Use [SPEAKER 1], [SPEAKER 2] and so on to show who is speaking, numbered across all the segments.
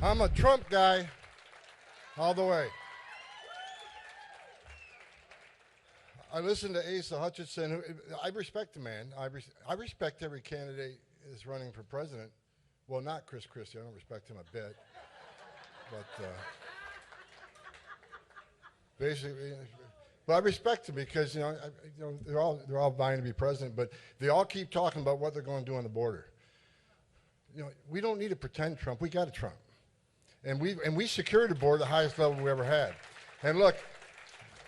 [SPEAKER 1] I'm a Trump guy all the way. I listen to Asa Hutchinson. I respect the man. I respect every candidate that's running for president. Well, not Chris Christie. I don't respect him a bit. But basically, but I respect him because they're all vying to be president. But they all keep talking about what they're going to do on the border. We don't need to pretend Trump. We got a Trump, and we secured the border at the highest level we ever had. And look,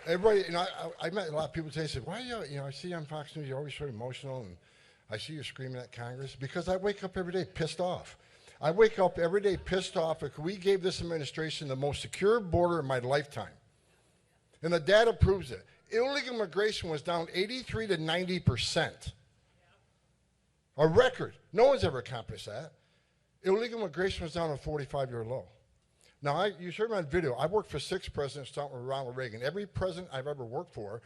[SPEAKER 1] everybody, I met a lot of people today. Said, "Why I see you on Fox News. You're always so emotional, and I see you screaming at Congress." Because I wake up every day pissed off. I wake up every day pissed off because we gave this administration the most secure border in my lifetime, and the data proves it. Illegal immigration was down 83 to 90%. A record. No one's ever accomplished that. Illegal immigration was down a 45-year low. Now, you heard me on video. I worked for 6 presidents, starting with Ronald Reagan. Every president I've ever worked for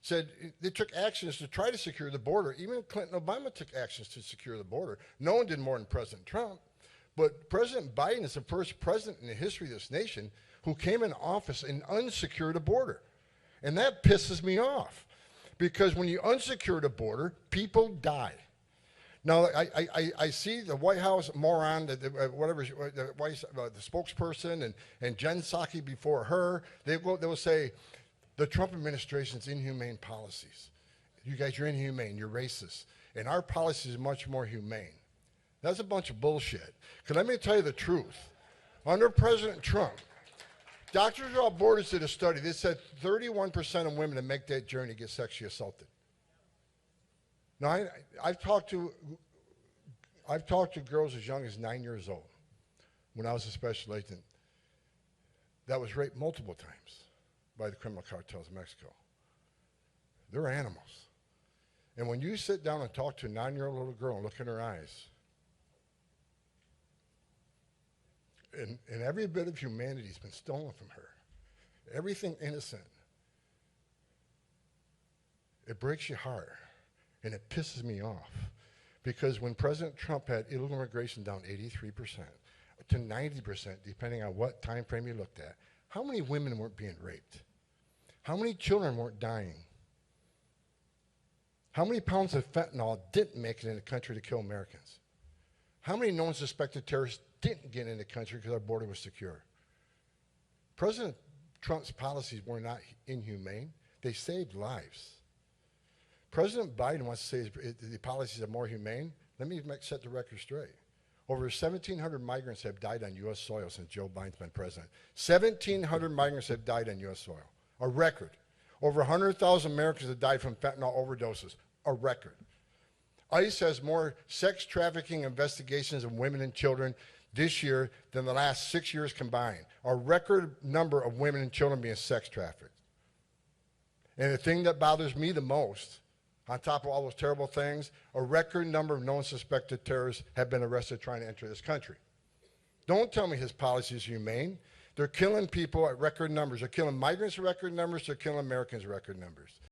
[SPEAKER 1] said they took actions to try to secure the border. Even Clinton and Obama took actions to secure the border. No one did more than President Trump. But President Biden is the first president in the history of this nation who came in office and unsecured a border. And that pisses me off. Because when you unsecure the border, people die. Now, I see the White House moron, the spokesperson, and Jen Psaki before her, they will say, the Trump administration's inhumane policies. You guys, you're inhumane, you're racist. And our policy is much more humane. That's a bunch of bullshit. Because let me tell you the truth. Under President Trump, Doctors Without Borders did a study. They said 31% of women that make that journey get sexually assaulted. Now, I've talked to girls as young as 9 years old when I was a special agent that was raped multiple times by the criminal cartels of Mexico. They're animals. And when you sit down and talk to a 9-year-old little girl and look in her eyes, and every bit of humanity has been stolen from her, everything innocent, it breaks your heart. And it pisses me off because when President Trump had illegal immigration down 83% to 90%, depending on what time frame you looked at, how many women weren't being raped? How many children weren't dying? How many pounds of fentanyl didn't make it in the country to kill Americans? How many known suspected terrorists didn't get in the country because our border was secure? President Trump's policies were not inhumane. They saved lives. President Biden wants to say the policies are more humane. Let me set the record straight. Over 1,700 migrants have died on U.S. soil since Joe Biden's been president. 1,700 migrants have died on U.S. soil, a record. Over 100,000 Americans have died from fentanyl overdoses, a record. ICE has more sex trafficking investigations of women and children this year than the last 6 years combined, a record number of women and children being sex trafficked. And the thing that bothers me the most, on top of all those terrible things, a record number of known suspected terrorists have been arrested trying to enter this country. Don't tell me his policy is humane. They're killing people at record numbers. They're killing migrants at record numbers. They're killing Americans at record numbers.